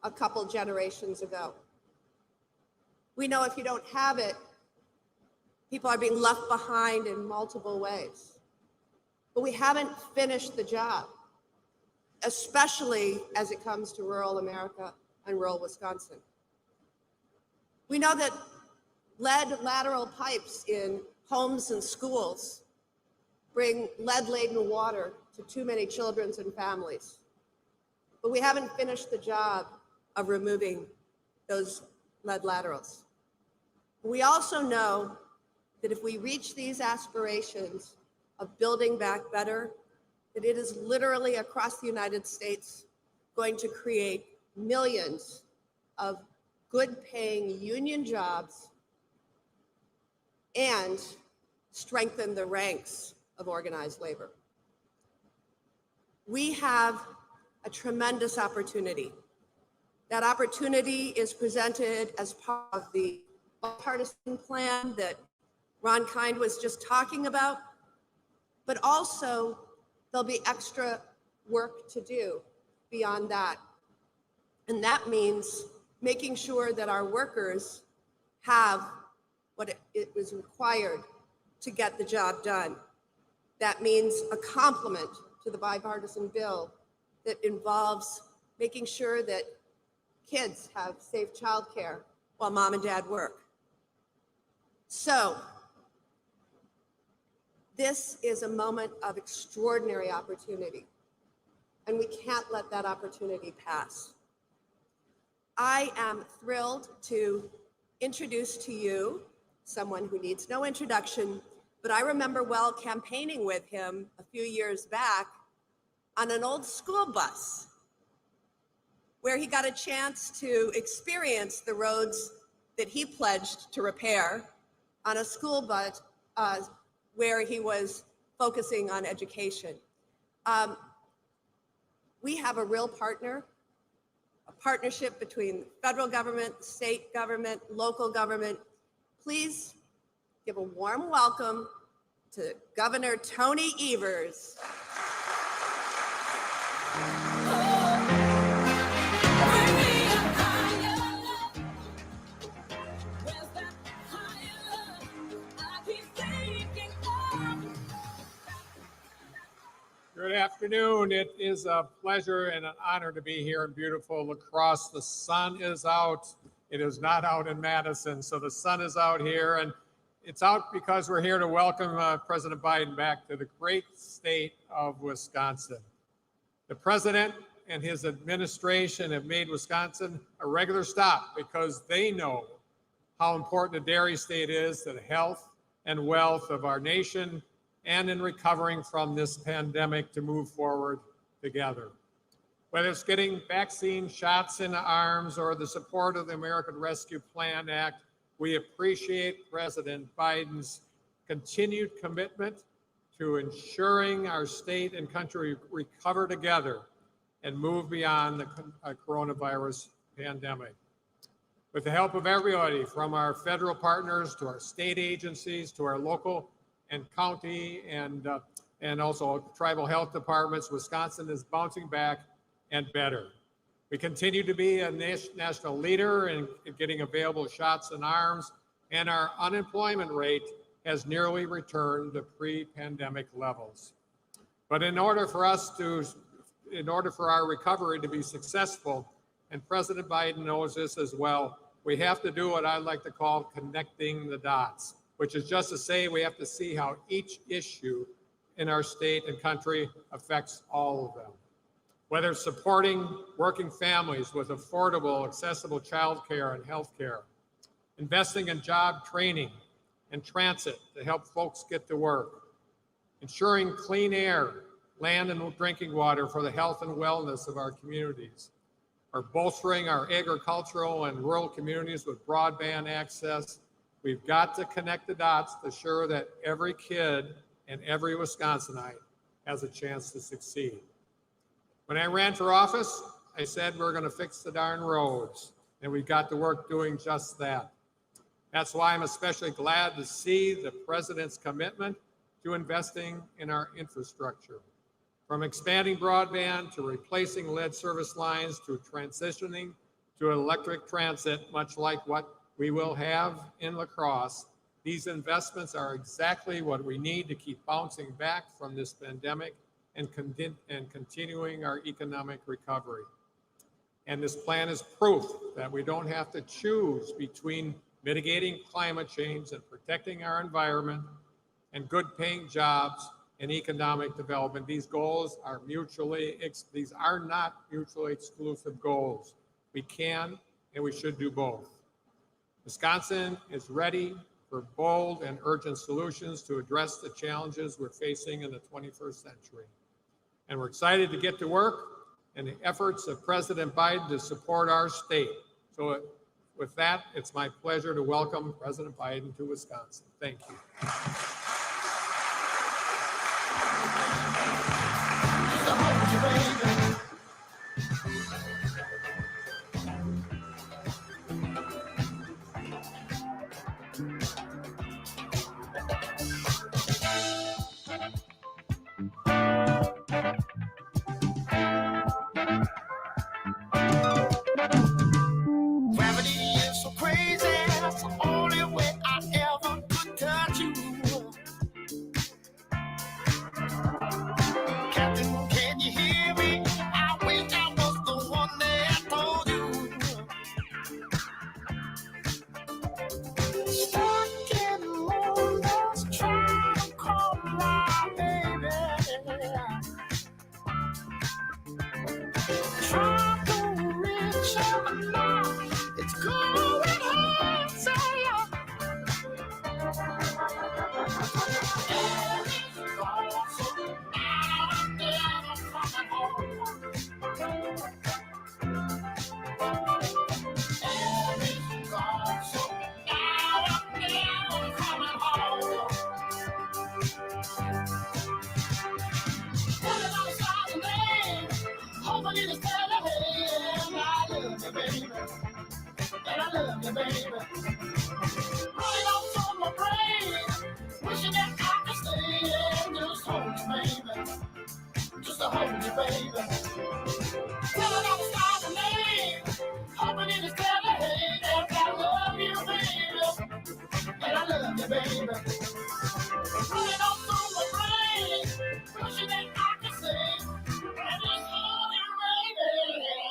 a couple generations ago. We know if you don't have it, people are being left behind in multiple ways. But we haven't finished the job, especially as it comes to rural America and rural Wisconsin. We know that lead lateral pipes in homes and schools bring lead-laden water to too many children and families. But we haven't finished the job of removing those lead laterals. We also know that if we reach these aspirations of building back better, that it is literally across the United States going to create millions of good-paying union jobs and strengthen the ranks of organized labor. We have a tremendous opportunity. That opportunity is presented as part of the bipartisan plan that Ron Kind was just talking about, but also there'll be extra work to do beyond that. And that means making sure that our workers have what it was required to get the job done. That means a complement to the bipartisan bill that involves making sure that kids have safe childcare while mom and dad work. So this is a moment of extraordinary opportunity, and we can't let that opportunity pass. I am thrilled to introduce to you someone who needs no introduction, but I remember well campaigning with him a few years back on an old school bus where he got a chance to experience the roads that he pledged to repair on a school bus where he was focusing on education. We have a real partner, a partnership between federal government, state government, local government. Please give a warm welcome to Governor Tony Evers. Good afternoon. It is a pleasure and an honor to be here in beautiful La Crosse. The sun is out. It is not out in Madison, so the sun is out here, and it's out because we're here to welcome President Biden back to the great state of Wisconsin. The president and his administration have made Wisconsin a regular stop because they know how important a dairy state is to the health and wealth of our nation and in recovering from this pandemic to move forward together. Whether it's getting vaccine shots in the arms or the support of the American Rescue Plan Act, we appreciate President Biden's continued commitment to ensuring our state and country recover together and move beyond the coronavirus pandemic. With the help of everybody, from our federal partners to our state agencies to our local and county and also tribal health departments, Wisconsin is bouncing back and better. We continue to be a national leader in getting available shots in arms, and our unemployment rate has nearly returned to pre-pandemic levels. But in order for our recovery to be successful, and President Biden knows this as well, we have to do what I like to call connecting the dots, which is just to say we have to see how each issue in our state and country affects all of them. Whether it's supporting working families with affordable, accessible childcare and healthcare, investing in job training and transit to help folks get to work, ensuring clean air, land and drinking water for the health and wellness of our communities, or bolstering our agricultural and rural communities with broadband access. We've got to connect the dots to ensure that every kid and every Wisconsinite has a chance to succeed. When I ran for office, I said we're going to fix the darn roads, and we got to work doing just that. That's why I'm especially glad to see the president's commitment to investing in our infrastructure. From expanding broadband to replacing lead service lines to transitioning to electric transit, much like what we will have in La Crosse. These investments are exactly what we need to keep bouncing back from this pandemic and continuing our economic recovery. And this plan is proof that we don't have to choose between mitigating climate change and protecting our environment and good paying jobs and economic development. These goals are these are not mutually exclusive goals. We can and we should do both. Wisconsin is ready for bold and urgent solutions to address the challenges we're facing in the 21st century. And we're excited to get to work in the efforts of President Biden to support our state. So with that, it's my pleasure to welcome President Biden to Wisconsin. Thank you. Gravity is so crazy, that's the only way I ever could touch you. Captain, can you hear me? I wish I was the one that told you. Stuck in the moonlight, trying to call my baby. Try to reach her now. It's going hard, say baby. Running off on my brain, wishing that I could stay and just hold you, baby. Just to hold you, baby. Telling all the stars and names, hoping it is clever, hey, that I love you, baby. And I love you, baby. Running off on my brain, wishing that I could stay and just hold you, baby.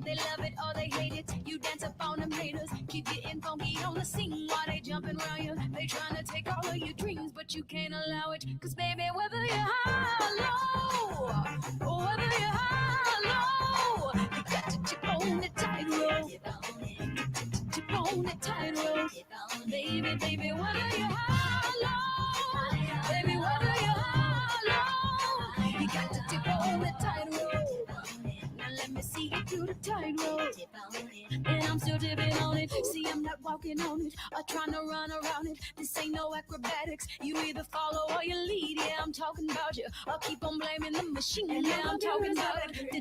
They love it or they hate it. You dance up on them haters. Keep getting funky on the scene while they jumping around you. They trying to take all of your dreams, but you can't allow it. Cause baby, whether you're high or low, or whether you're high or low, you got to chip on the tightrope. Chip on the tightrope. Baby, baby, whether you're high or low, baby, whether you're high or low, you got to tip on the tightrope. Now let me see you do the tightrope. And I'm still dipping on it. See, I'm not walking on it or trying to run around it. This ain't no acrobatics. You either follow or you lead. Yeah, I'm talking about you. Or keep on blaming the machine. Yeah, I'm talking about it.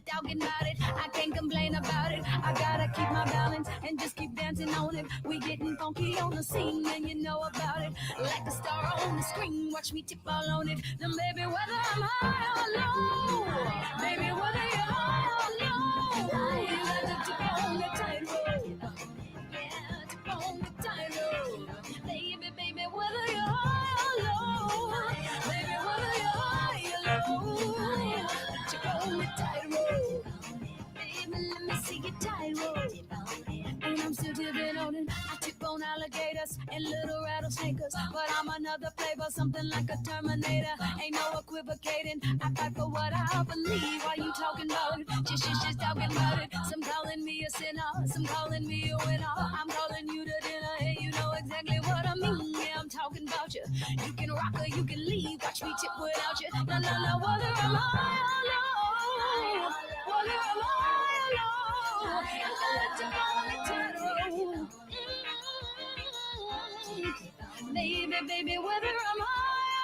Talking about it. I can't complain about it. I gotta keep my balance and just keep dancing on it. We getting funky on the scene and you know about it. Like a star on the screen. Watch me tip all on it. Now, baby, whether I'm high or low. Baby, whether you're high or low. You got to tip on the tightrope. Yeah, tip on the tightrope. Baby, baby, whether you're high or low. Baby, whether you're high or low. Tip on the tightrope. Baby, let me see your tightrope. And I'm still tipping on it. I tip on alligators and little rattlesnakers. But I'm another flavor, something like a Terminator. Ain't no equivocating. I fight for what I believe. Why you talking about it? Just talking about it. Some calling me a sinner, some calling me a winner. I'm calling you to dinner, and you know exactly what I mean. Yeah, I'm talking about you. You can rock or you can leave. Watch me tip without you. No, no, no, whether I'm high or low. Whether I'm high or low. I gotta tip on the tightrope. Baby, baby, whether I'm high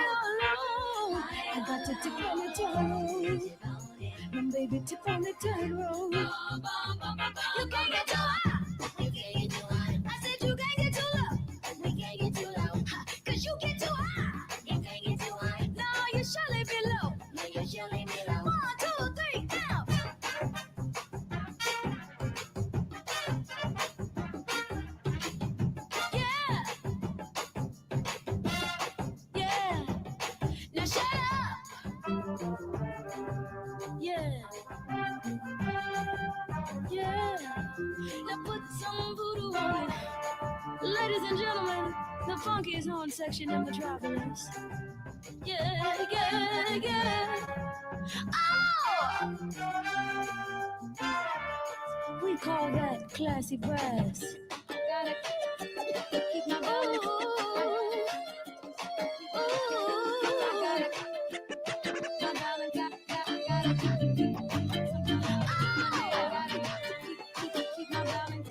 or low, I got to tip on the tightrope. Now, baby, tip on the tightrope. You can't get too high. You can't get too high. I said you can't get too low. We can't get too low. 'Cause you get too high. You can't get too high. No, you surely be low. No, you surely be low. 1, 2, 3, now. Yeah. Now shut up. Yeah. Now put some voodoo on it. Ladies and gentlemen, the funkiest horn section in Metropolis. Yeah. Oh! We call that classy brass. Gotta keep my balance. I gotta my balance. Gotta keep my balance.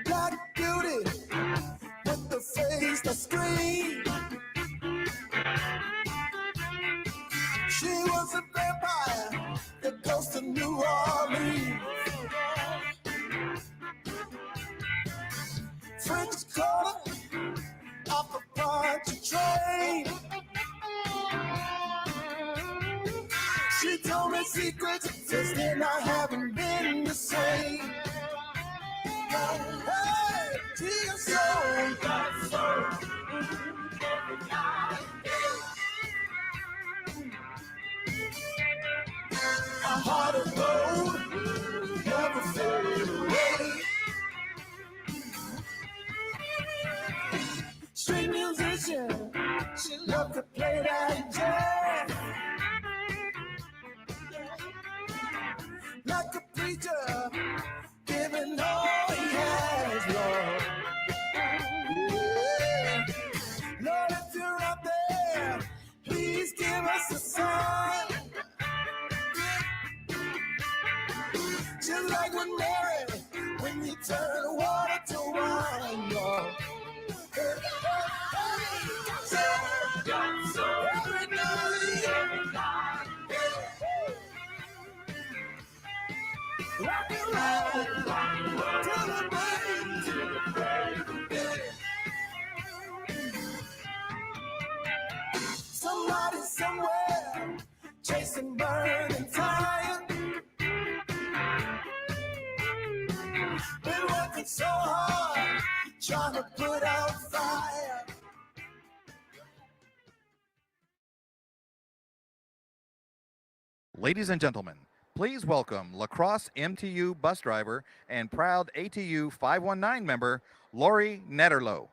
Black beauty with the face that screams. She was a vampire, the ghost of New Orleans. French Quarter off a bunch of train. She told me secrets, since then I haven't been the same. Hey, to your soul, got soul. A heart of gold, never fade away. String musician, she loved to play that jazz. Like a preacher, giving all he has, Lord. Yeah. Lord, if you're out there, please give us a sign. Just like when Mary, when you turn water to wine, Lord. so hard, trying to put out fire. Ladies and gentlemen, please welcome La Crosse MTU bus driver and proud ATU 519 member, Lori Netterlow.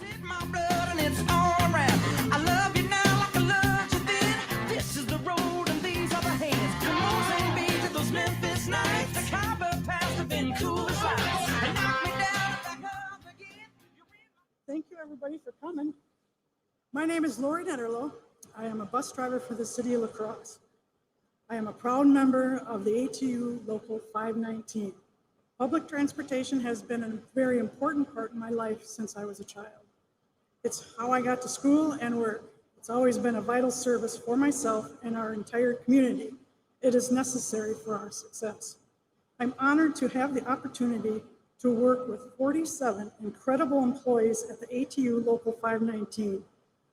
It's my blood and it's all around. I love you now like I loved you then. This is the road and these are the hands. Come on, St. Beach to those Memphis nights. The copper past have been cool as ice. And knock me down if I come again. Thank you, everybody, for coming. My name is Lori Netterlow. I am a bus driver for the city of La Crosse. I am a proud member of the ATU Local 519. Public transportation has been a very important part in my life since I was a child. It's how I got to school and work. It's always been a vital service for myself and our entire community. It is necessary for our success. I'm honored to have the opportunity to work with 47 incredible employees at the ATU Local 519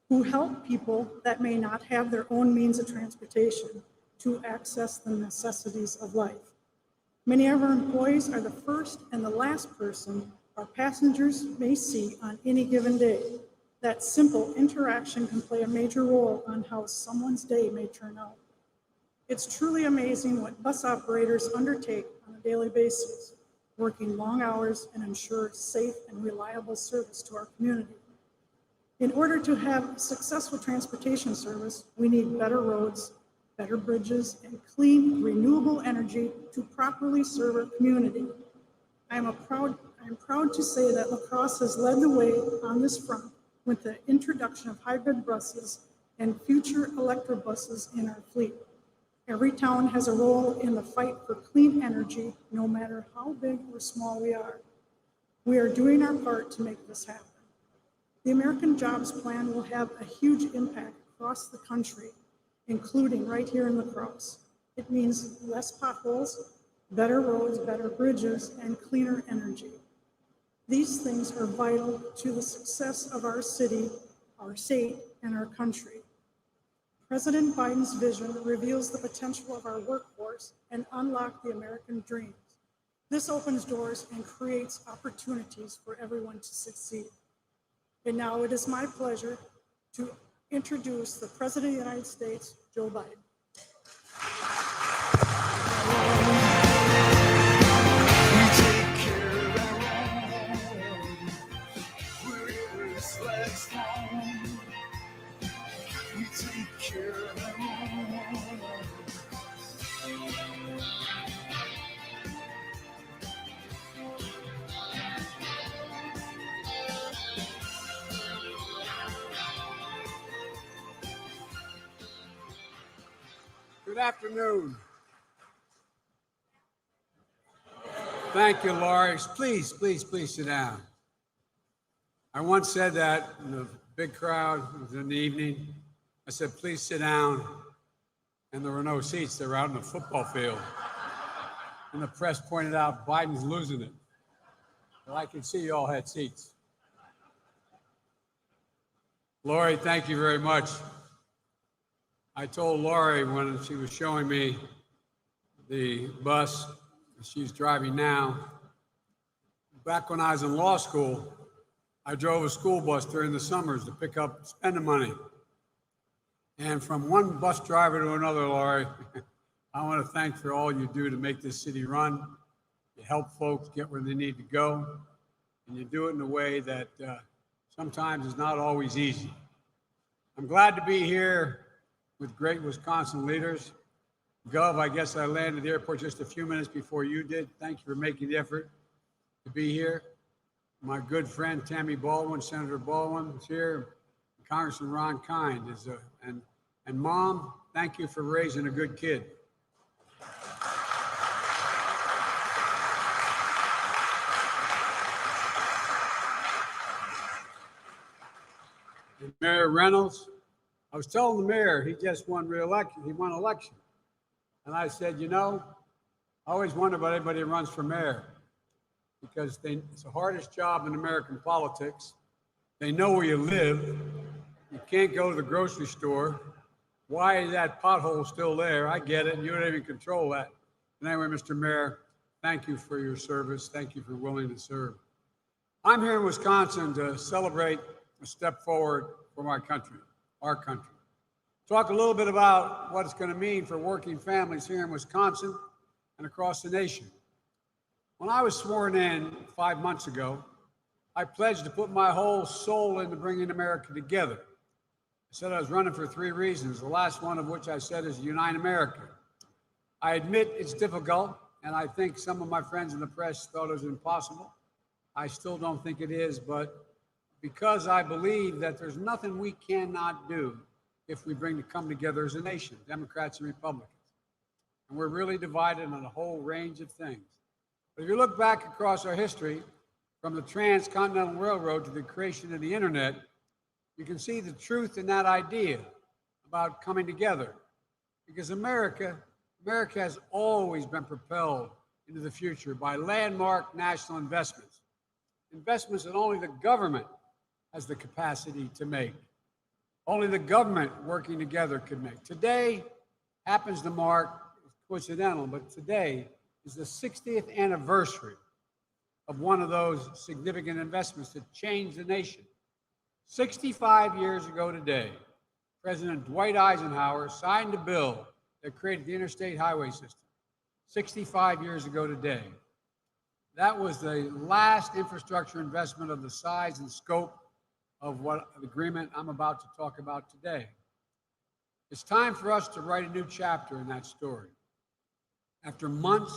who help people that may not have their own means of transportation to access the necessities of life. Many of our employees are the first and the last person our passengers may see on any given day. That simple interaction can play a major role on how someone's day may turn out. It's truly amazing what bus operators undertake on a daily basis, working long hours and ensure safe and reliable service to our community. In order to have successful transportation service, we need better roads, better bridges, and clean, renewable energy to properly serve our community. I'm proud to say that La Crosse has led the way on this front with the introduction of hybrid buses and future electric buses in our fleet. Every town has a role in the fight for clean energy, no matter how big or small we are. We are doing our part to make this happen. The American Jobs Plan will have a huge impact across the country, including right here in La Crosse. It means less potholes, better roads, better bridges, and cleaner energy. These things are vital to the success of our city, our state, and our country. President Biden's vision reveals the potential of our workforce and unlocks the American dreams. This opens doors and creates opportunities for everyone to succeed. And now it is my pleasure to introduce the President of the United States, Joe Biden. Good afternoon. Thank you, Lori. Please, please, please sit down. I once said that in a big crowd, it was in the evening. I said, please sit down. And there were no seats. They were out in the football field. And the press pointed out, Biden's losing it. Well, I can see you all had seats. Lori, thank you very much. I told Lori when she was showing me the bus she's driving now, back when I was in law school, I drove a school bus during the summers to pick up spending money. And from one bus driver to another, Lori, I want to thank for all you do to make this city run. You help folks get where they need to go, and you do it in a way that sometimes is not always easy. I'm glad to be here with great Wisconsin leaders. Gov, I guess I landed at the airport just a few minutes before you did. Thank you for making the effort to be here. My good friend Tammy Baldwin, Senator Baldwin is here. Congressman Ron Kind is and Mom, thank you for raising a good kid. And Mayor Reynolds, I was telling the mayor he just won re-election. He won election. And I said, you know, I always wonder about anybody who runs for mayor because it's the hardest job in American politics. They know where you live. You can't go to the grocery store. Why is that pothole still there? I get it. You don't even control that. But anyway, Mr. Mayor, Thank you for your service. Thank you for willing to serve. I'm here in Wisconsin to celebrate a step forward for our country. Talk a little bit about what it's going to mean for working families here in Wisconsin and across the nation. When I was sworn in 5 months ago, I pledged to put my whole soul into bringing America together. I said I was running for 3 reasons, the last one of which I said is unite America. I admit it's difficult, and I think some of my friends in the press thought it was impossible. I still don't think it is, but because I believe that there's nothing we cannot do if we come together as a nation, Democrats and Republicans. And we're really divided on a whole range of things. But if you look back across our history, from the Transcontinental Railroad to the creation of the internet, you can see the truth in that idea about coming together. Because America has always been propelled into the future by landmark national investments that only the government has the capacity to make. Only the government working together could make. Today happens to mark, it's coincidental, but today is the 60th anniversary of one of those significant investments that changed the nation. 65 years ago today, President Dwight Eisenhower signed a bill that created the interstate highway system. 65 years ago today. That was the last infrastructure investment of the size and scope of what agreement I'm about to talk about today. It's time for us to write a new chapter in that story. After months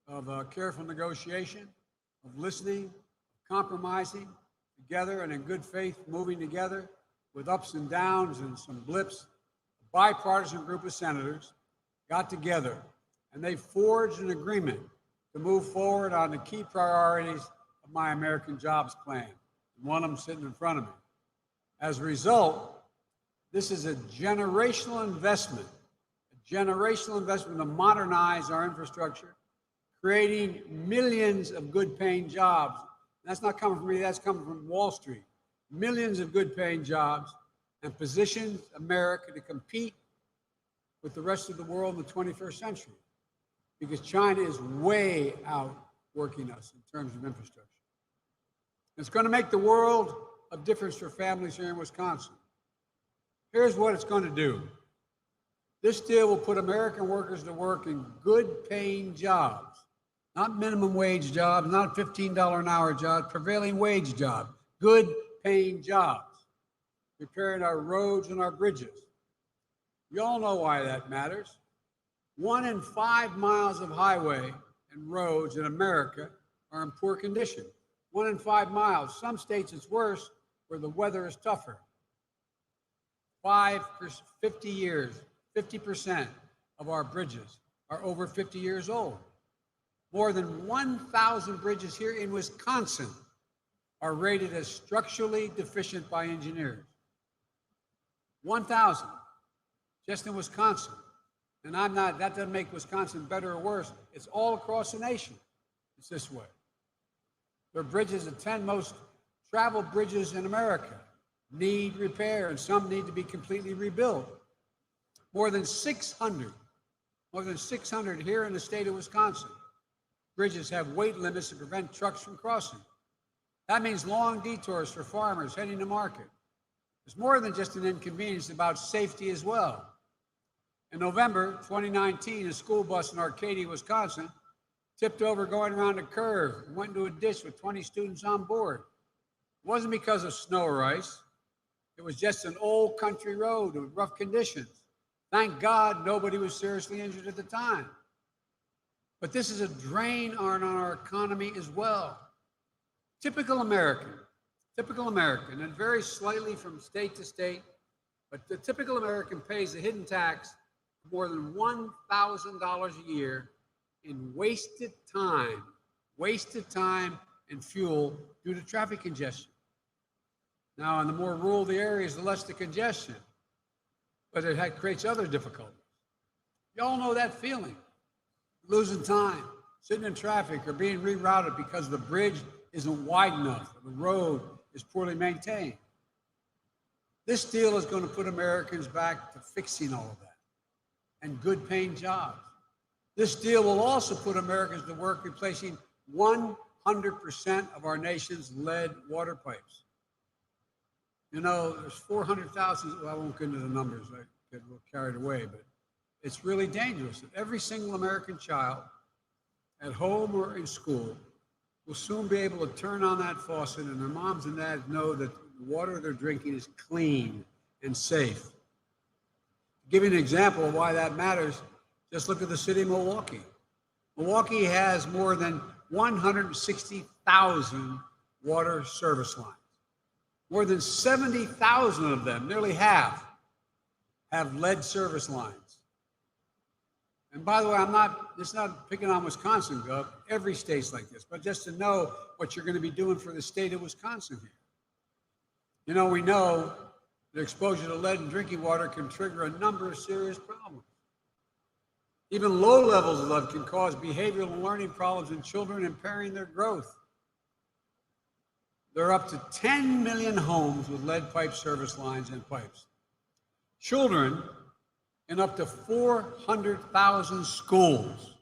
of careful negotiation, of listening, of compromising together and in good faith moving together with ups and downs and some blips, a bipartisan group of senators got together and they forged an agreement to move forward on the key priorities of my American Jobs Plan. One of them sitting in front of me. As a result, this is a generational investment to modernize our infrastructure, creating millions of good paying jobs. That's not coming from me, that's coming from Wall Street. Millions of good paying jobs, and positions America to compete with the rest of the world in the 21st century. Because China is way outworking us in terms of infrastructure. It's going to make the world of difference for families here in Wisconsin. Here's what it's going to do. This deal will put American workers to work in good paying jobs, not minimum wage jobs, not $15 an hour jobs, prevailing wage jobs, good paying jobs, repairing our roads and our bridges. You all know why that matters. 1 in 5 miles of highway and roads in America are in poor condition. 1 in 5 miles. Some states it's worse where the weather is tougher. 50 years, 50% of our bridges are over 50 years old. More than 1,000 bridges here in Wisconsin are rated as structurally deficient by engineers. 1,000 just in Wisconsin. And that doesn't make Wisconsin better or worse. It's all across the nation. It's this way. There are bridges, the 10 most traveled bridges in America need repair, and some need to be completely rebuilt. More than 600 here in the state of Wisconsin. Bridges have weight limits to prevent trucks from crossing. That means long detours for farmers heading to market. It's more than just an inconvenience, it's about safety as well. In November 2019, a school bus in Arcadia, Wisconsin, tipped over going around a curve and went into a ditch with 20 students on board. It wasn't because of snow or ice. It was just an old country road with rough conditions. Thank God nobody was seriously injured at the time. But this is a drain on our economy as well. Typical American, and it varies slightly from state to state, but the typical American pays a hidden tax of more than $1,000 a year in wasted time and fuel due to traffic congestion. Now, in the more rural the areas, the less the congestion, but it creates other difficulties. You all know that feeling, losing time, sitting in traffic or being rerouted because the bridge isn't wide enough, or the road is poorly maintained. This deal is going to put Americans back to fixing all of that and good paying jobs. This deal will also put Americans to work replacing 100% of our nation's lead water pipes. You know, there's 400,000, well, I won't get into the numbers, I get a little carried away, but it's really dangerous that every single American child at home or in school will soon be able to turn on that faucet and their moms and dads know that the water they're drinking is clean and safe. To give you an example of why that matters, just look at the city of Milwaukee. Milwaukee has more than 160,000 water service lines. More than 70,000 of them, nearly half, have lead service lines. And by the way, it's not picking on Wisconsin, Gov. Every state's like this, but just to know what you're going to be doing for the state of Wisconsin here. You know, we know that exposure to lead in drinking water can trigger a number of serious problems. Even low levels of lead can cause behavioral and learning problems in children, impairing their growth. There are up to 10 million homes with lead pipe service lines and pipes. Children in up to 400,000 schools,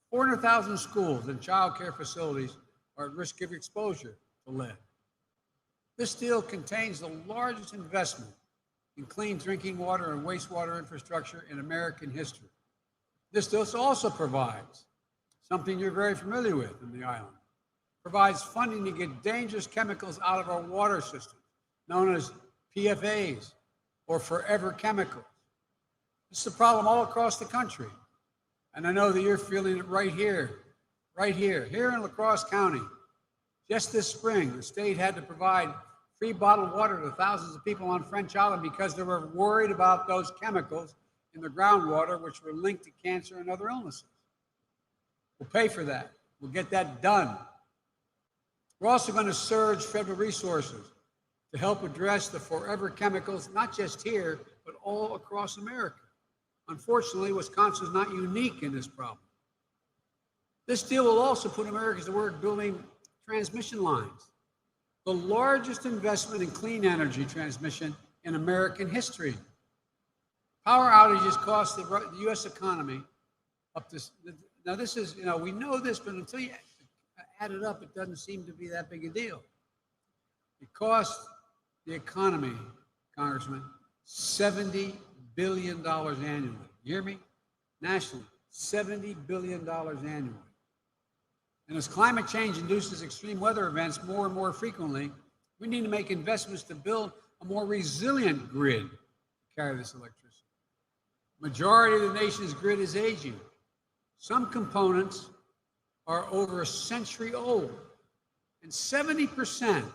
400,000 schools and child care facilities are at risk of exposure to lead. This deal contains the largest investment in clean drinking water and wastewater infrastructure in American history. This deal also provides something you're very familiar with in the island. Provides funding to get dangerous chemicals out of our water system, known as PFAs or forever chemicals. This is a problem all across the country. And I know that you're feeling it right here in La Crosse County. Just this spring, the state had to provide free bottled water to thousands of people on French Island because they were worried about those chemicals in the groundwater, which were linked to cancer and other illnesses. We'll pay for that. We'll get that done. We're also going to surge federal resources to help address the forever chemicals, not just here, but all across America. Unfortunately, Wisconsin is not unique in this problem. This deal will also put Americans to work building transmission lines, the largest investment in clean energy transmission in American history. Power outages cost the U.S. economy up to, now this is, you know, we know this, but until you add it up, it doesn't seem to be that big a deal. It cost the economy, Congressman, $70 billion annually. You hear me? Nationally, $70 billion annually. And as climate change induces extreme weather events more and more frequently, we need to make investments to build a more resilient grid to carry this electricity. Majority of the nation's grid is aging. Some components are over a century old, and 70% of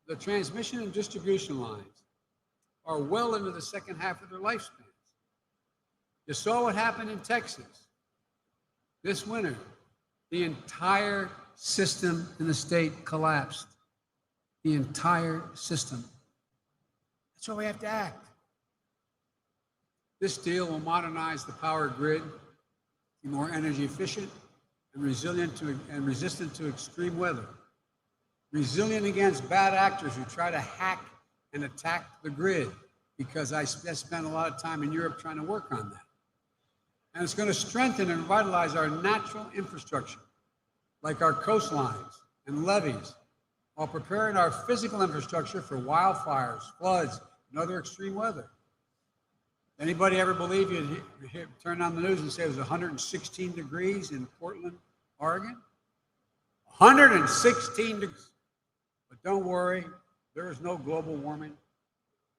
the transmission and distribution lines are well into the second half of their lifespans. You saw what happened in Texas this winter. The entire system in the state collapsed. The entire system. That's why we have to act. This deal will modernize the power grid, be more energy efficient and resilient to and resistant to extreme weather. Resilient against bad actors who try to hack and attack the grid, because I spent a lot of time in Europe trying to work on that. And it's going to strengthen and revitalize our natural infrastructure, like our coastlines and levees, while preparing our physical infrastructure for wildfires, floods, and other extreme weather. Anybody ever believe you'd turn on the news and say it was 116 degrees in Portland, Oregon? 116 degrees. But don't worry, there is no global warming.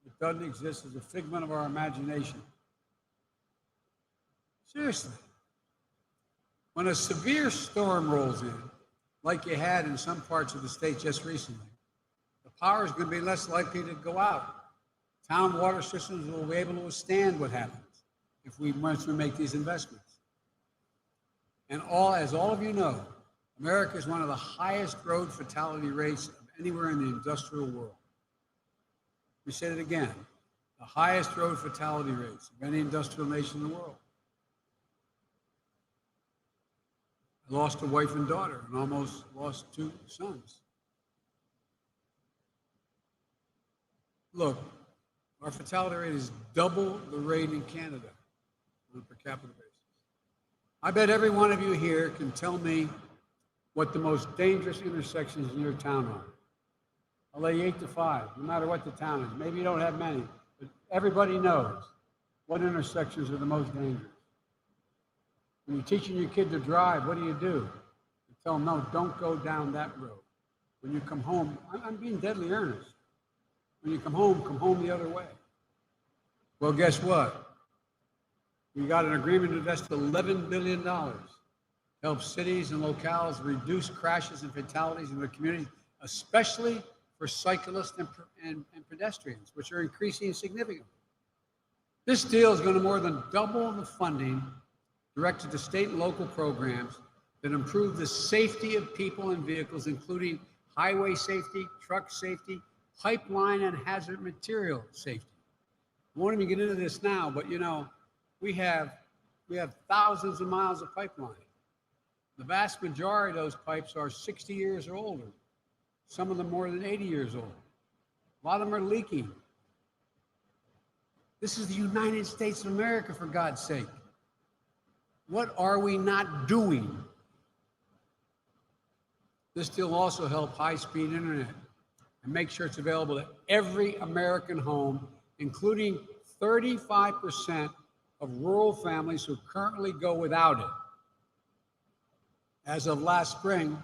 It doesn't exist. It's a figment of our imagination. Seriously. When a severe storm rolls in, like you had in some parts of the state just recently, the power is going to be less likely to go out. Town water systems will be able to withstand what happens once we make these investments. And as all of you know, America is one of the highest road fatality rates of anywhere in the industrial world. Let me say it again, the highest road fatality rates of any industrial nation in the world. I lost a wife and daughter and almost lost 2 sons. Look, our fatality rate is double the rate in Canada on a per capita basis. I bet every one of you here can tell me what the most dangerous intersections in your town are. I'll lay you 8 to 5, no matter what the town is. Maybe you don't have many, but everybody knows what intersections are the most dangerous. When you're teaching your kid to drive, what do? You tell them, no, don't go down that road. When you come home, I'm being deadly earnest. When you come home the other way. Well, guess what? We got an agreement to invest $11 billion to help cities and locales reduce crashes and fatalities in their communities, especially for cyclists and pedestrians, which are increasing significantly. This deal is going to more than double the funding directed to state and local programs that improve the safety of people and vehicles, including highway safety, truck safety, pipeline and hazard material safety. I won't even get into this now, but you know, we have thousands of miles of pipeline. The vast majority of those pipes are 60 years or older. Some of them more than 80 years old. A lot of them are leaking. This is the United States of America, for God's sake. What are we not doing? This deal will also help high-speed internet and make sure it's available to every American home, including 35% of rural families who currently go without it. As of last spring,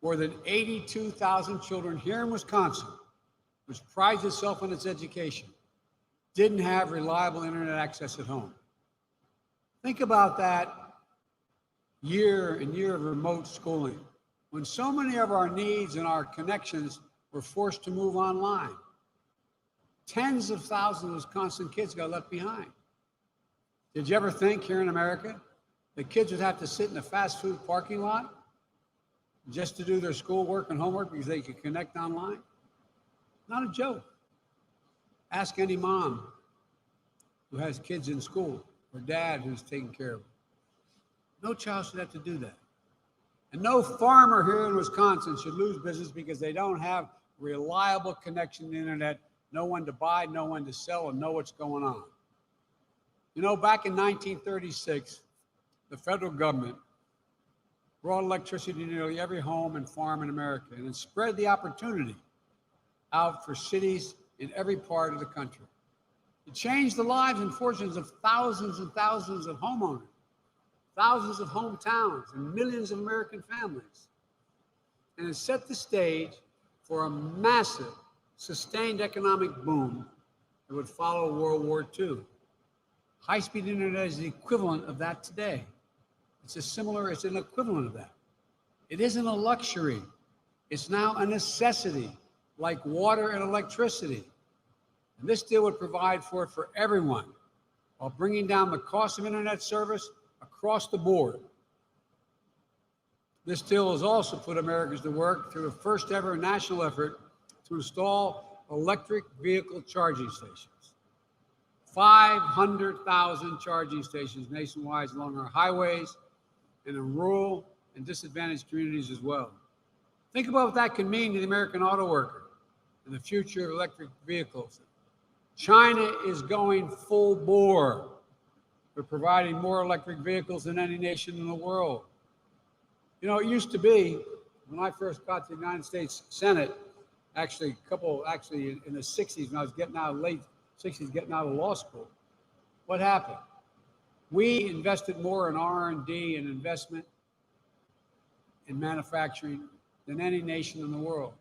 more than 82,000 children here in Wisconsin, which prides itself on its education, didn't have reliable internet access at home. Think about that year and year of remote schooling, when so many of our needs and our connections were forced to move online. Tens of thousands of Wisconsin kids got left behind. Did you ever think here in America that kids would have to sit in a fast food parking lot just to do their schoolwork and homework because they could connect online? Not a joke. Ask any mom who has kids in school or dad who's taking care of them. No child should have to do that. And no farmer here in Wisconsin should lose business because they don't have reliable connection to the internet, no one to buy, no one to sell, and know what's going on. You know, back in 1936, the federal government brought electricity to nearly every home and farm in America, and it spread the opportunity out for cities in every part of the country. It changed the lives and fortunes of thousands and thousands of homeowners, thousands of hometowns, and millions of American families. And it set the stage for a massive, sustained economic boom that would follow World War II. High-speed internet is the equivalent of that today. It's an equivalent of that. It isn't a luxury. It's now a necessity, like water and electricity. And this deal would provide for it for everyone while bringing down the cost of internet service across the board. This deal has also put Americans to work through the first ever national effort to install electric vehicle charging stations. 500,000 charging stations nationwide along our highways and in rural and disadvantaged communities as well. Think about what that can mean to the American auto worker and the future of electric vehicles. China is going full bore. They're providing more electric vehicles than any nation in the world. You know, it used to be, when I first got to the United States Senate, actually in the 60s, when I was getting out of law school, what happened? We invested more in R&D and investment in manufacturing than any nation in the world.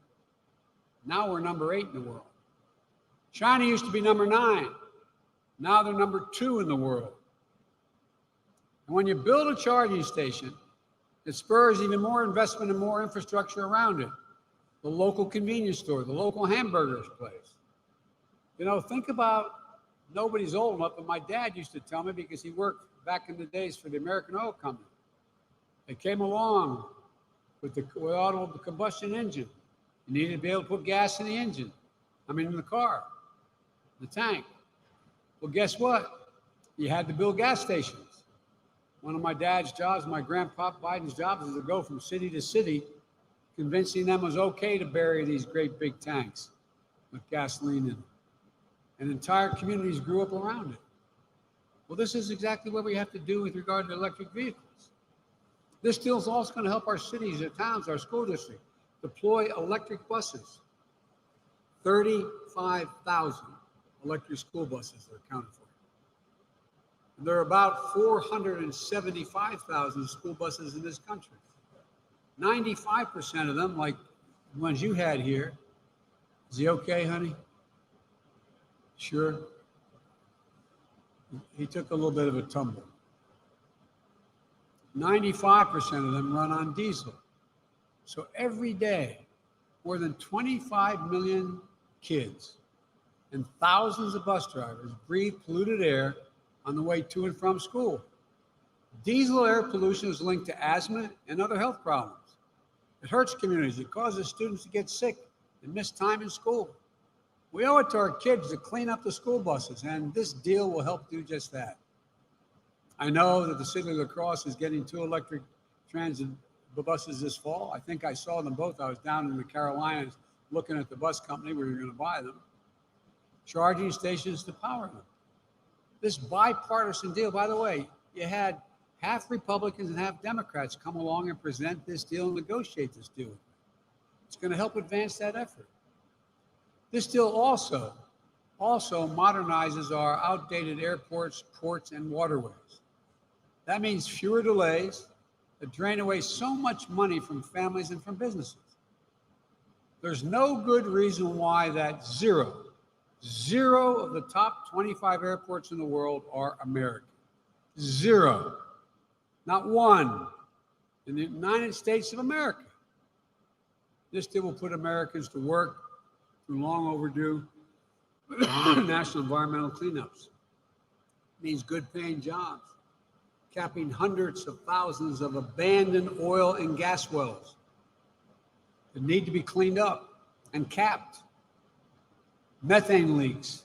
Now we're number 8 in the world. China used to be number 9. Now they're number 2 in the world. And when you build a charging station, it spurs even more investment and more infrastructure around it. The local convenience store, the local hamburger place. You know, think about, nobody's old enough, but my dad used to tell me, because he worked back in the days for the American Oil Company. They came along with the automobile combustion engine. You needed to be able to put gas in the engine. In the car, the tank. Well, guess what? You had to build gas stations. One of my dad's jobs, my grandpa Biden's jobs, is to go from city to city, convincing them it was okay to bury these great big tanks with gasoline in them. And entire communities grew up around it. Well, this is exactly what we have to do with regard to electric vehicles. This deal is also going to help our cities, our towns, our school districts deploy electric buses. 35,000 electric school buses are accounted for. And there are about 475,000 school buses in this country. 95% of them, like the ones you had here, is he okay, honey? Sure. He took a little bit of a tumble. 95% of them run on diesel. So every day, more than 25 million kids and thousands of bus drivers breathe polluted air on the way to and from school. Diesel air pollution is linked to asthma and other health problems. It hurts communities. It causes students to get sick and miss time in school. We owe it to our kids to clean up the school buses, and this deal will help do just that. I know that the city of La Crosse is getting 2 electric transit buses this fall. I think I saw them both. I was down in the Carolinas looking at the bus company where you're going to buy them. Charging stations to power them. This bipartisan deal, by the way, you had half Republicans and half Democrats come along and present this deal and negotiate this deal. It's going to help advance that effort. This deal also modernizes our outdated airports, ports, and waterways. That means fewer delays that drain away so much money from families and from businesses. There's no good reason why that zero of the top 25 airports in the world are American. Zero. Not one in the United States of America. This deal will put Americans to work through long overdue national environmental cleanups. It means good paying jobs, capping hundreds of thousands of abandoned oil and gas wells that need to be cleaned up and capped. Methane leaks,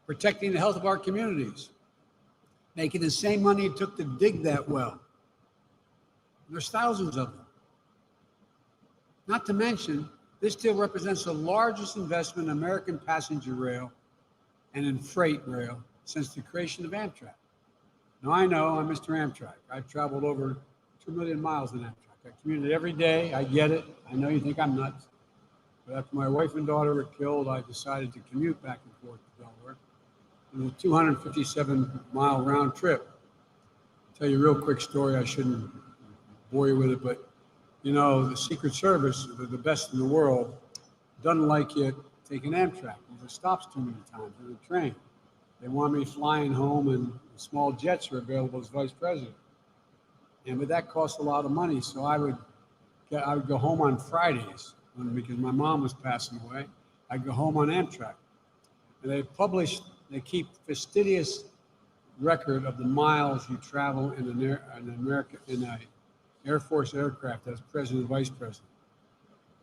protecting the health of our communities, making the same money it took to dig that well. And there's thousands of them. Not to mention, this deal represents the largest investment in American passenger rail and in freight rail since the creation of Amtrak. Now, I know I'm Mr. Amtrak. I've traveled over 2 million miles in Amtrak. I commuted every day. I get it. I know you think I'm nuts. But after my wife and daughter were killed, I decided to commute back and forth to Delaware. It was a 257-mile round trip. I'll tell you a real quick story. I shouldn't bore you with it, but you know, the Secret Service, they're the best in the world, doesn't like you taking Amtrak. It stops too many times on the train. They want me flying home, and small jets are available as vice president. But that costs a lot of money, so I would go home on Fridays because my mom was passing away. I'd go home on Amtrak. And they keep fastidious record of the miles you travel in an Air Force aircraft as president and vice president.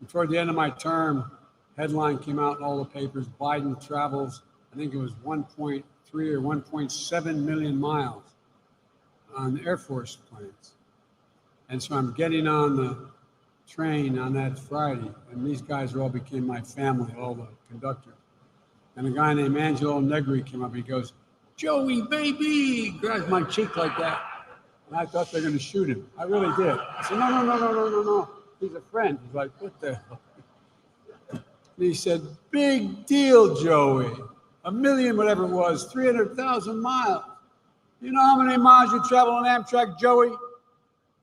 And toward the end of my term, headline came out in all the papers, Biden travels, I think it was 1.3 or 1.7 million miles on Air Force planes. And so I'm getting on the train on that Friday, and these guys all became my family, all the conductors. And a guy named Angelo Negri came up, he goes, "Joey, baby," grabs my cheek like that. And I thought they were going to shoot him. I really did. I said, no. He's a friend. He's like, what the hell? And he said, "Big deal, Joey. 1 million, whatever it was, 300,000 miles. You know how many miles you travel on Amtrak, Joey?"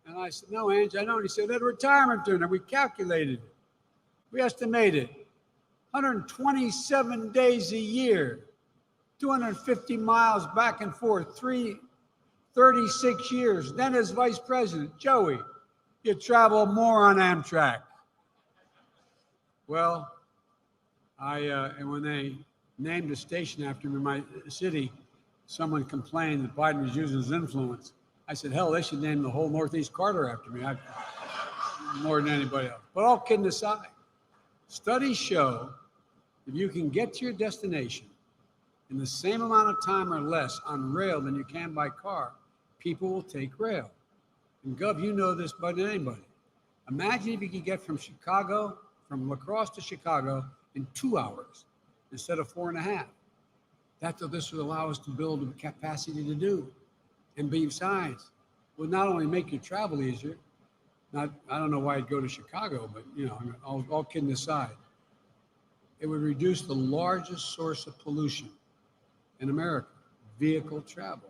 And I said, "No, Ange, I know." And he said, "At a retirement dinner, we calculated it. We estimated 127 days a year, 250 miles back and forth, 36 years. Then as vice president, Joey, you travel more on Amtrak." Well, and when they named a station after me in my city, someone complained that Biden was using his influence. I said, hell, they should name the whole Northeast Corridor after me, more than anybody else. But all kidding aside, studies show if you can get to your destination in the same amount of time or less on rail than you can by car, people will take rail. And Gov, you know this better than anybody. Imagine if you could get from La Crosse to Chicago in 2 hours instead of 4.5. That's what this would allow us to build the capacity to do. And besides, would not only make your travel easier, I don't know why I'd go to Chicago, but all kidding aside, it would reduce the largest source of pollution in America, vehicle travel.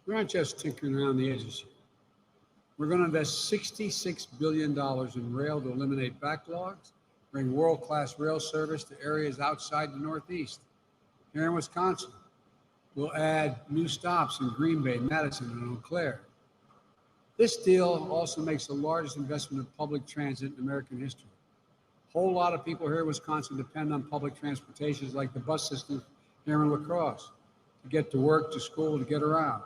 We aren't just tinkering around the edges here. We're going to invest $66 billion in rail to eliminate backlogs, bring world-class rail service to areas outside the Northeast. Here in Wisconsin, we'll add new stops in Green Bay, Madison, and Eau Claire. This deal also makes the largest investment in public transit in American history. A whole lot of people here in Wisconsin depend on public transportations like the bus system here in La Crosse to get to work, to school, to get around.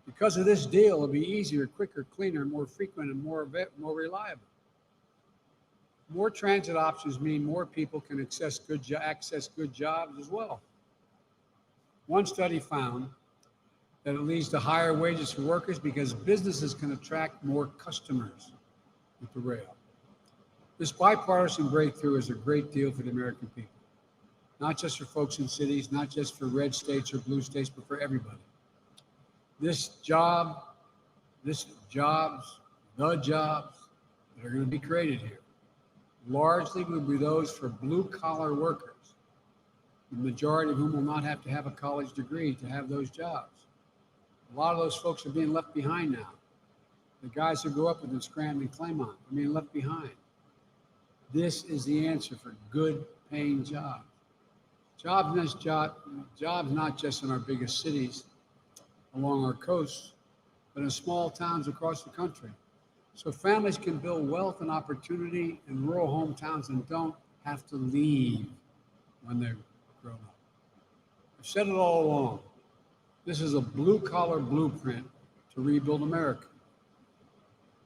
Because of this deal, it'll be easier, quicker, cleaner, more frequent, and more reliable. More transit options mean more people can access good jobs as well. One study found that it leads to higher wages for workers because businesses can attract more customers with the rail. This bipartisan breakthrough is a great deal for the American people, not just for folks in cities, not just for red states or blue states, but for everybody. The jobs that are going to be created here largely will be those for blue-collar workers, the majority of whom will not have to have a college degree to have those jobs. A lot of those folks are being left behind now. The guys who grew up in Scranton and Claymont are being left behind. This is the answer for good paying jobs. Jobs not just in our biggest cities along our coasts, but in small towns across the country. So families can build wealth and opportunity in rural hometowns and don't have to leave when they're grown up. I've said it all along. This is a blue-collar blueprint to rebuild America.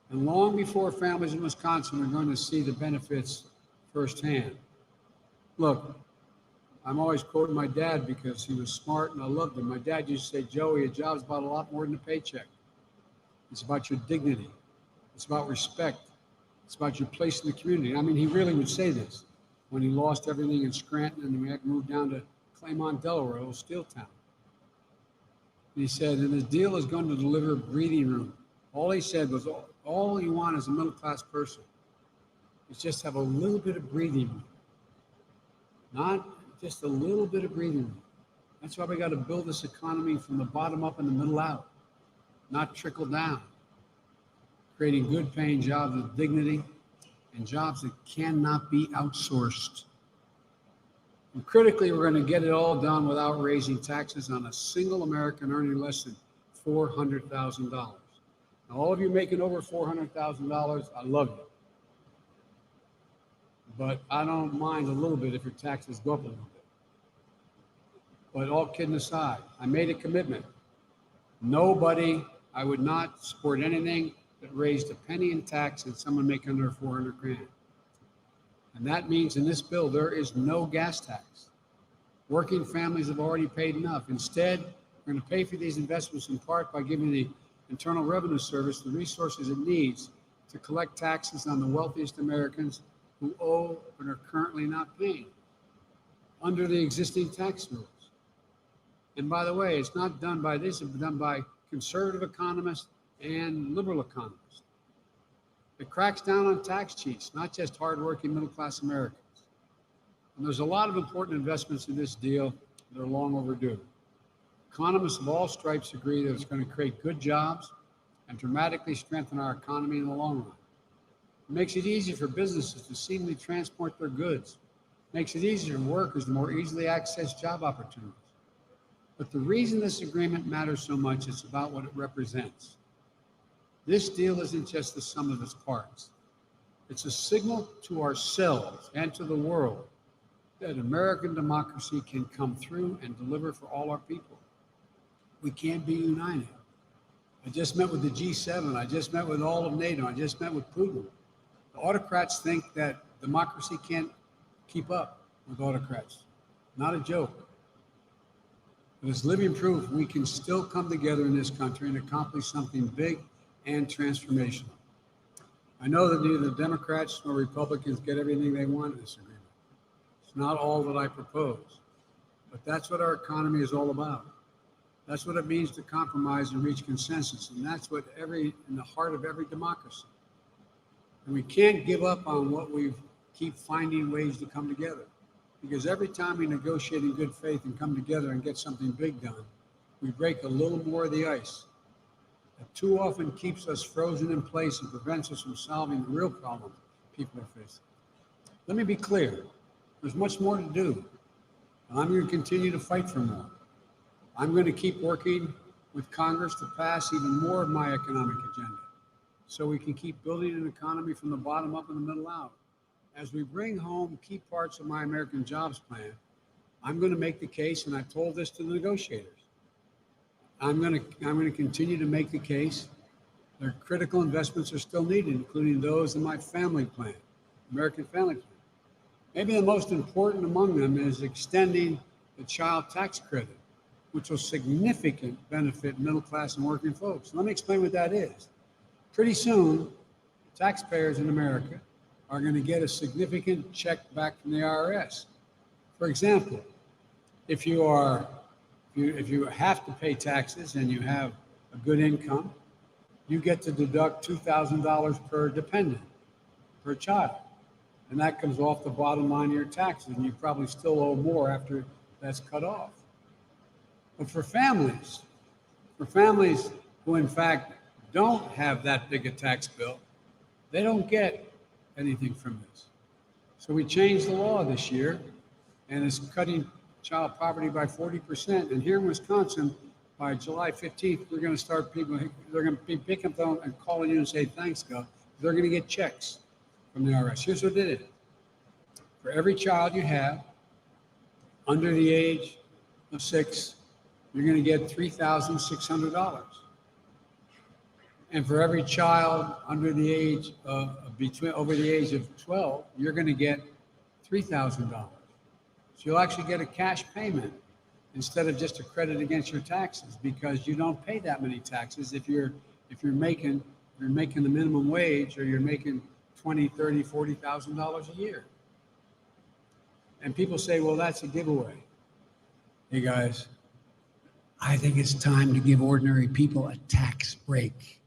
And long before families in Wisconsin are going to see the benefits firsthand. Look, I'm always quoting my dad because he was smart and I loved him. My dad used to say, Joey, a job's about a lot more than a paycheck. It's about your dignity. It's about respect. It's about your place in the community. I mean, he really would say this when he lost everything in Scranton and we had to move down to Claymont, Delaware, a little steel town. And he said, and the deal is going to deliver breathing room. All he said was, all you want as a middle-class person is just have a little bit of breathing room. Not just a little bit of breathing room. That's why we got to build this economy from the bottom up and the middle out, not trickle down. Creating good paying jobs with dignity and jobs that cannot be outsourced. And critically, we're going to get it all done without raising taxes on a single American earning less than $400,000. Now, all of you making over $400,000, I love you. But I don't mind a little bit if your taxes go up a little bit. But all kidding aside, I made a commitment. I would not support anything that raised a penny in tax and someone making under 400 grand. And that means in this bill, there is no gas tax. Working families have already paid enough. Instead, we're going to pay for these investments in part by giving the Internal Revenue Service the resources it needs to collect taxes on the wealthiest Americans who owe but are currently not paying under the existing tax rules. And by the way, it's not done by this, it's done by conservative economists and liberal economists. It cracks down on tax cheats, not just hardworking middle-class Americans. And there's a lot of important investments in this deal that are long overdue. Economists of all stripes agree that it's going to create good jobs and dramatically strengthen our economy in the long run. It makes it easier for businesses to seamlessly transport their goods. It makes it easier for workers to more easily access job opportunities. But the reason this agreement matters so much is about what it represents. This deal isn't just the sum of its parts. It's a signal to ourselves and to the world that American democracy can come through and deliver for all our people. We can be united. I just met with the G7. I just met with all of NATO. I just met with Putin. The autocrats think that democracy can't keep up with autocrats. Not a joke. But it's living proof we can still come together in this country and accomplish something big and transformational. I know that neither the Democrats nor Republicans get everything they want in this agreement. It's not all that I propose. But that's what our economy is all about. That's what it means to compromise and reach consensus. And that's what in the heart of every democracy. And we can't give up on what we keep finding ways to come together. Because every time we negotiate in good faith and come together and get something big done, we break a little more of the ice that too often keeps us frozen in place and prevents us from solving the real problems people are facing. Let me be clear. There's much more to do. And I'm going to continue to fight for more. I'm going to keep working with Congress to pass even more of my economic agenda so we can keep building an economy from the bottom up and the middle out. As we bring home key parts of my American Jobs Plan, I'm going to make the case, and I told this to the negotiators. I'm going to continue to make the case that critical investments are still needed, including those in my family plan, American Family Plan. Maybe the most important among them is extending the child tax credit, which will significantly benefit middle class and working folks. Let me explain what that is. Pretty soon, taxpayers in America are going to get a significant check back from the IRS. For example, if you have to pay taxes and you have a good income, you get to deduct $2,000 per dependent, per child. And that comes off the bottom line of your taxes, and you probably still owe more after that's cut off. But for families who in fact don't have that big a tax bill, they don't get anything from this. So we changed the law this year, and it's cutting child poverty by 40%. And here in Wisconsin, by July 15th, we're going to start they're going to be picking up the phone and calling you and say, thanks, God. They're going to get checks from the IRS. Here's what they did. For every child you have under the age of 6, you're going to get $3,600. And for every child under the age of over the age of 12, you're going to get $3,000. So you'll actually get a cash payment instead of just a credit against your taxes, because you don't pay that many taxes if you're making the minimum wage, or you're making $20,000, $30,000, $40,000 a year. And people say, well, that's a giveaway. Hey guys, I think it's time to give ordinary people a tax break.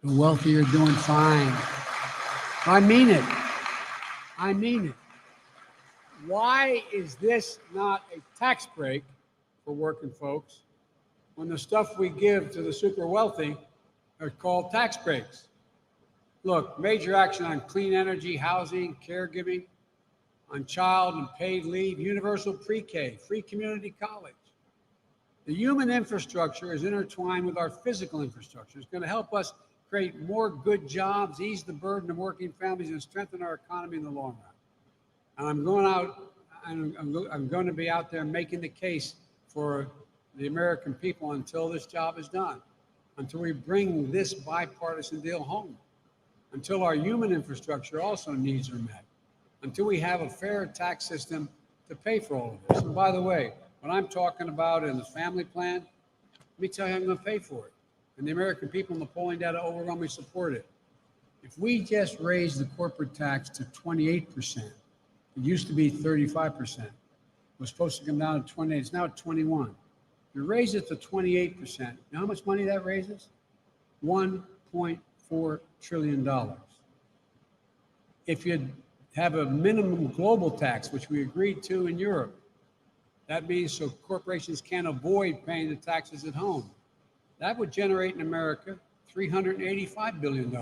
The wealthy are doing fine. I mean it. I mean it. Why is this not a tax break for working folks when the stuff we give to the super wealthy are called tax breaks? Look, major action on clean energy, housing, caregiving, on child and paid leave, universal pre-K, free community college. The human infrastructure is intertwined with our physical infrastructure. It's going to help us create more good jobs, ease the burden of working families, and strengthen our economy in the long run. And I'm going to be out there making the case for the American people until this job is done, until we bring this bipartisan deal home, until our human infrastructure also needs are met, until we have a fair tax system to pay for all of this. And by the way, what I'm talking about in the family plan, let me tell you how I'm going to pay for it. And the American people in the polling data overwhelmingly support it. If we just raise the corporate tax to 28%, it used to be 35%. It was supposed to come down to 28. It's now at 21. If you raise it to 28%, you know how much money that raises? $1.4 trillion. If you have a minimum global tax, which we agreed to in Europe, that means so corporations can't avoid paying the taxes at home. That would generate in America $385 billion.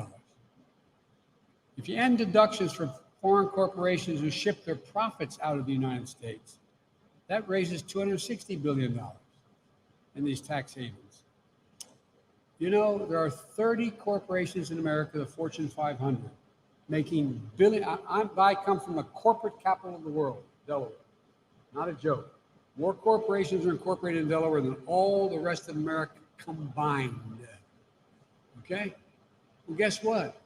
If you end deductions for foreign corporations who ship their profits out of the United States, that raises $260 billion in these tax havens. You know, there are 30 corporations in America, the Fortune 500, making billion. I come from the corporate capital of the world, Delaware. Not a joke. More corporations are incorporated in Delaware than all the rest of America combined. Okay? Well, guess what?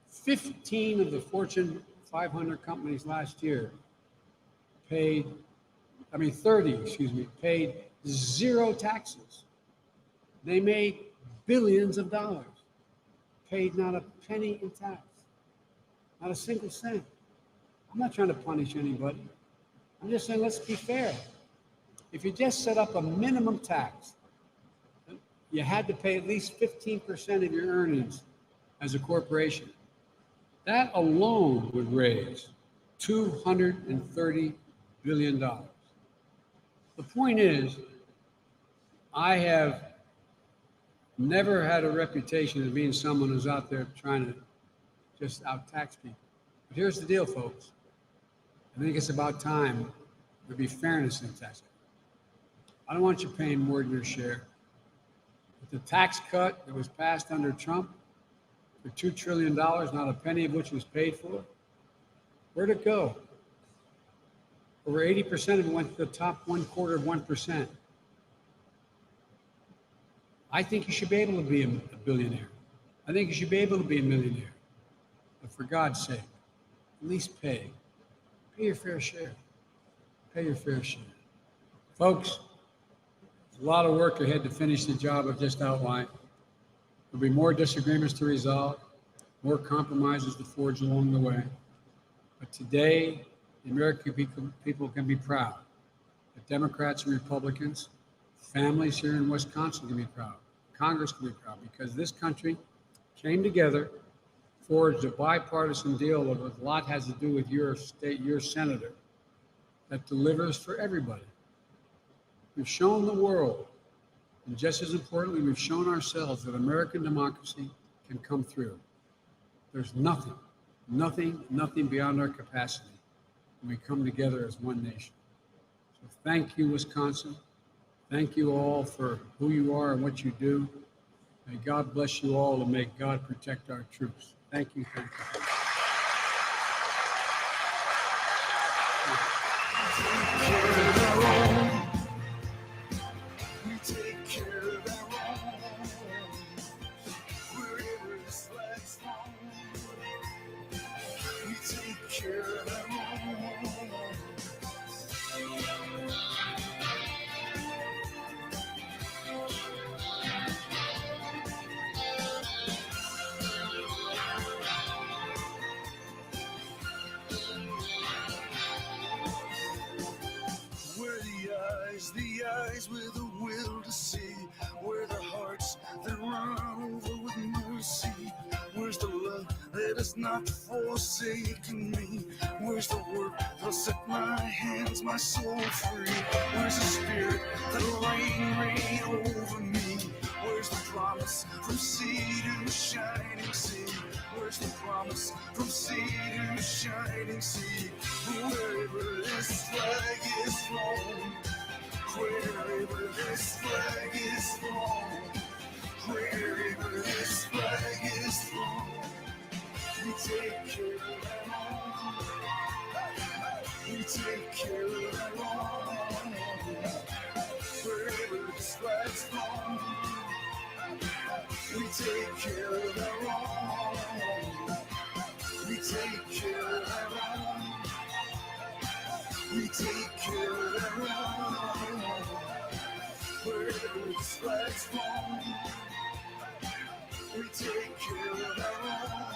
15 of the Fortune 500 companies last year paid 0 taxes. They made billions of dollars, paid not a penny in tax, not a single cent. I'm not trying to punish anybody. I'm just saying, let's be fair. If you just set up a minimum tax, you had to pay at least 15% of your earnings as a corporation. That alone would raise $230 billion. The point is, I have never had a reputation of being someone who's out there trying to just out-tax people. But here's the deal, folks. I think it's about time there be fairness in taxing. I don't want you paying more than your share. But the tax cut that was passed under Trump for $2 trillion, not a penny of which was paid for, where'd it go? Over 80% of it went to the top 1/4 of 1%. I think you should be able to be a billionaire. I think you should be able to be a millionaire. But for God's sake, at least pay your fair share. Pay your fair share. Folks, there's a lot of work ahead to finish the job I've just outlined. There'll be more disagreements to resolve, more compromises to forge along the way. But today, the American people can be proud. The Democrats and Republicans, families here in Wisconsin can be proud. Congress can be proud because this country came together, forged a bipartisan deal of a lot has to do with your state, your senator, that delivers for everybody. We've shown the world, and just as importantly, we've shown ourselves that American democracy can come through. There's nothing beyond our capacity when we come together as one nation. So thank you, Wisconsin. Thank you all for who you are and what you do. May God bless you all and may God protect our troops. Thank you. Thank you. We take care of our own. Wherever this flag's flown, we take care of our own. Where the eyes with a will to see, where the hearts that run over with mercy. Where's the love that has not forsaken me? Where's the work that'll set my hands, my soul free? Where's the spirit that'll reign over me? Where's the promise from sea to shining sea? Where's the promise from sea to shining sea? Wherever this flag is flown, wherever this flag is flown, wherever this flag is flown, we take care of our own. We take care of our own. Wherever this flag's flown, we take care of our own. We take care of our own. We take care of our own. Wherever this flag's flown, we take care of our own.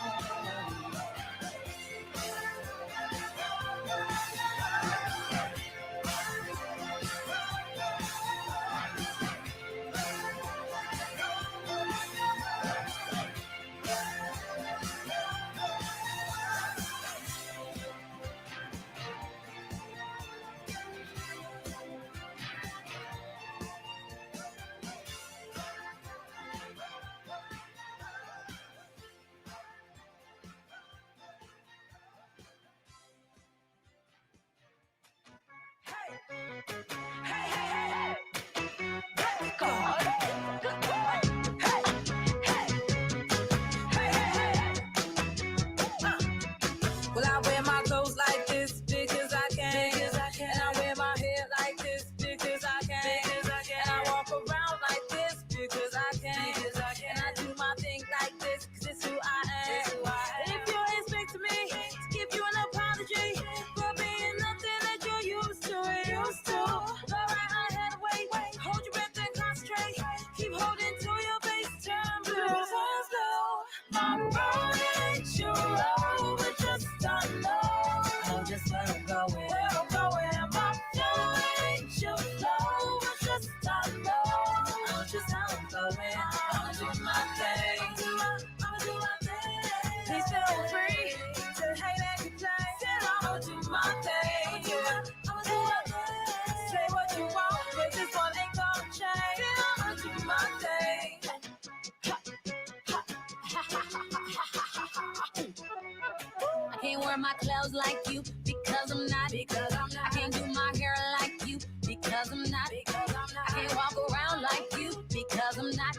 wear my clothes like you because I'm not. I can't do my hair like you because I'm not. I can't walk around like you because I'm not.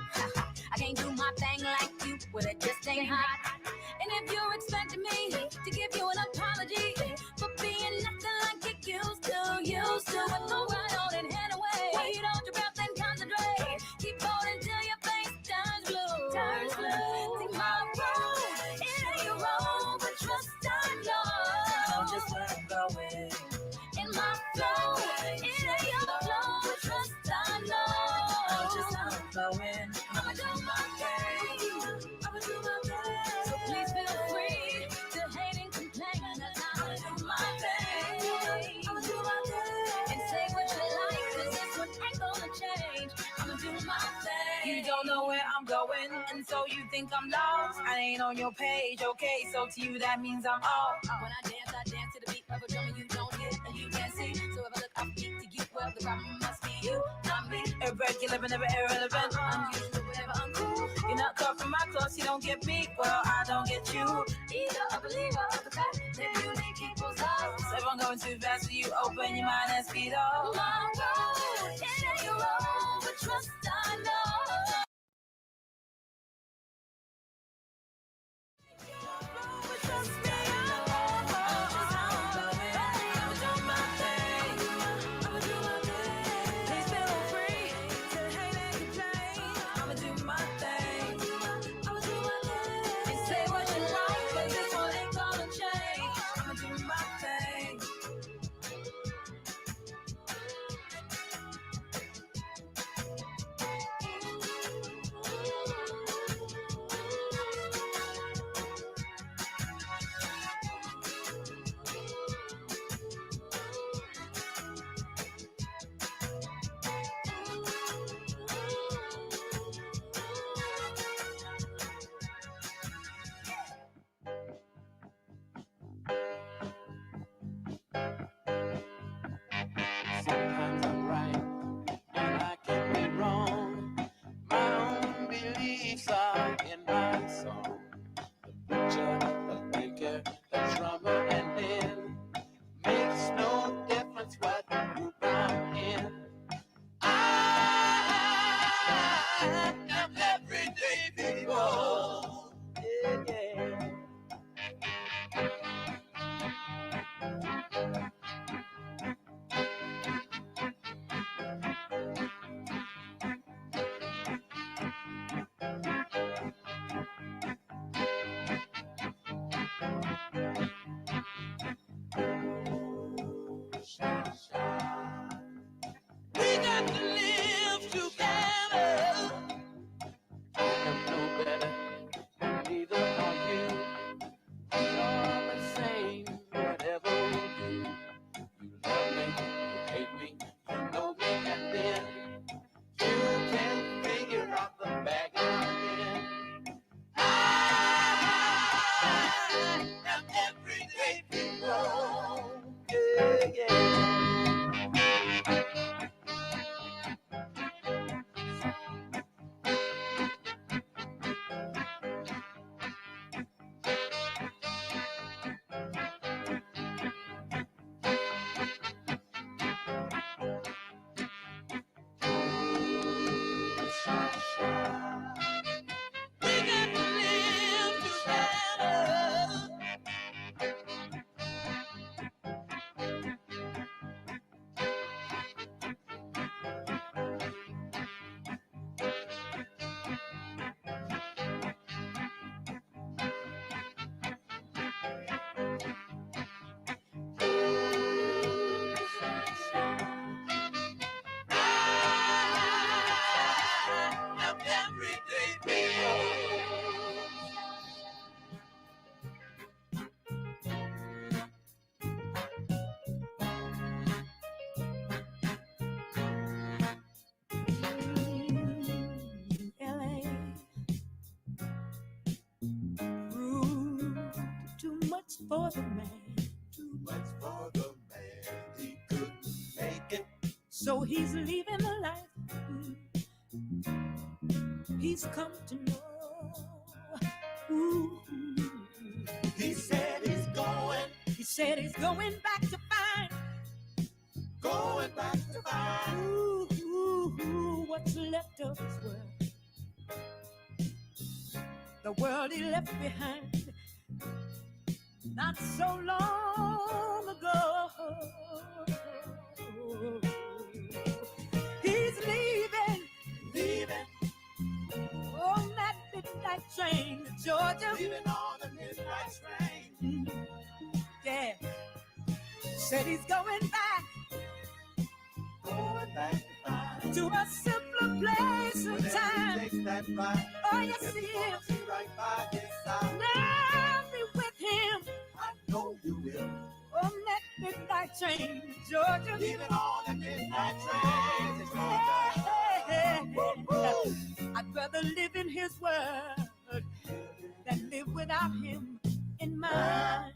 I can't do my thing like you, well it just ain't hot. And if you're expecting me to give you an apology for being nothing like you used to, with no right on and head away. Wait on your breath and concentrate. Keep on until your face turns blue. See my road, it ain't your road, but trust I know just where I'm going. In my flow, it ain't your flow, but trust I know just how I'm flowing. I'ma do my thing. I'ma do my thing. So please feel free to hate and complain. I'ma do my thing. I'ma do my thing. And say what you like, 'cause this one ain't gonna change. I'ma do my thing. You don't know where I'm going, and so you think I'm lost. I ain't on your page, okay? So to you that means I'm off. When I dance to the beat of a drum and you don't hear and you can't see. So if I look up to you, well the problem must be you, not me. Irregular, but never irrelevant. Unusual, whatever, uncool. You're not cut from my cloth, you don't get me, well I don't get you. Either a believer of the fact that you need people's love. So if I'm going too fast, so you open your mind and speed up. My road, it ain't your road, but trust I know. But trust me, I know just how I'm flowing. I'ma do my thing. I'ma do my thing. Please feel free to hate and complain. I'ma do my thing. I'ma do my thing. And say what you like, but this one ain't gonna change. I'ma do my thing. Sometimes I'm right and I can be wrong. My own beliefs are in my song. The butcher, the baker, the drummer, and then makes no difference what group I'm in. I am everyday people. Yeah, yeah. We got to live together. I am no better, neither are you. We are the same, whatever we do. You love me, you hate me, you know me, and then you can figure out the bag I'm in. I am everyday people. Yeah, yeah. We got to live together. I am everyday people. LA. Rude, too much for the man. Too much for the man, he couldn't make it. So he's leaving the life he's come to know. Ooh. He said he's going Said he's going back to find. Going back to find. Ooh, what's left of his world. The world he left behind not so long ago. He's leaving on that midnight train to Georgia. Leaving on the midnight train. Yeah. Said he's going back Going back to find. to a simpler place and Whenever time. he takes that ride, Oh, yes, he you're gonna is. be right by his side. I'll be with him I know you will. on that midnight train to Georgia. Leaving on the midnight train to Georgia. I'd rather live in his word than live without him in mine.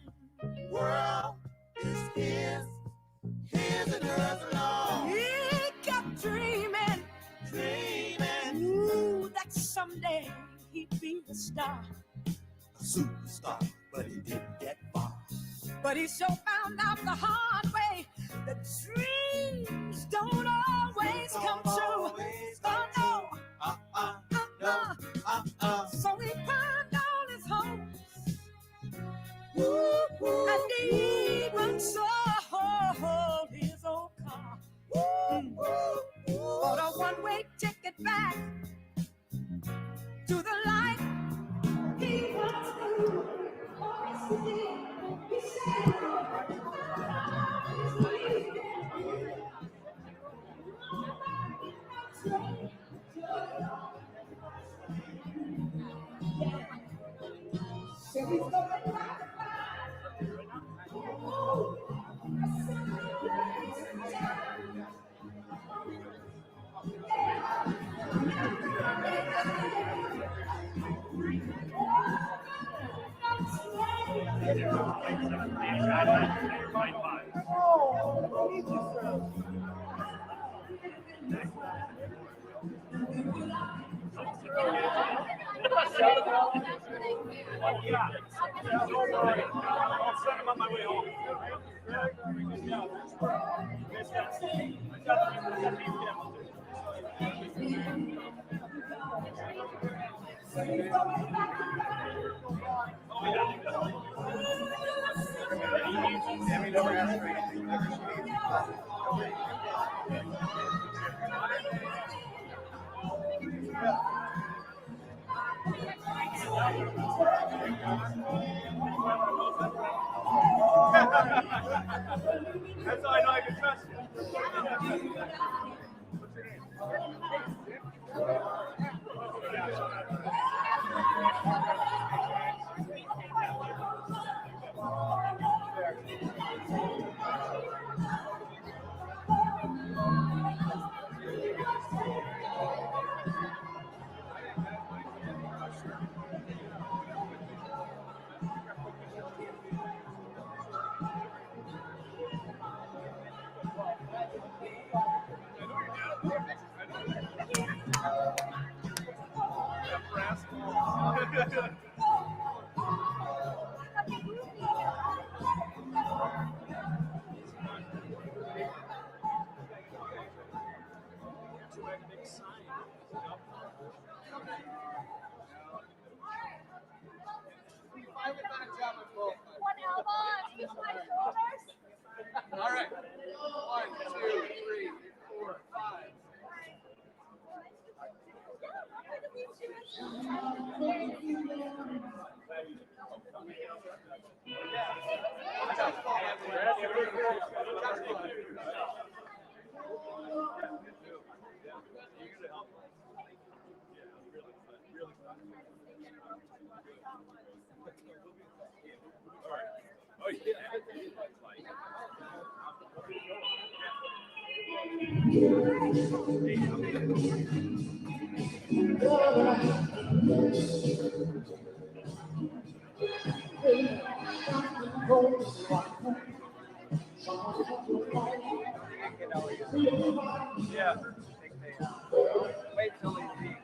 World is his and hers alone. He kept dreaming, ooh, that someday he'd be a star. A superstar, but he didn't get far. But he sure found out the hard way that dreams don't always come true. Oh no, so he pawned all his hopes and even sold his old car for a one-way ticket back to the life he once knew. Oh, yes, he did. He said, That's how I know I can trust you. All right. 1, 2, 3, 4, 5. Oh, yeah. Yeah. Wait till he leaves.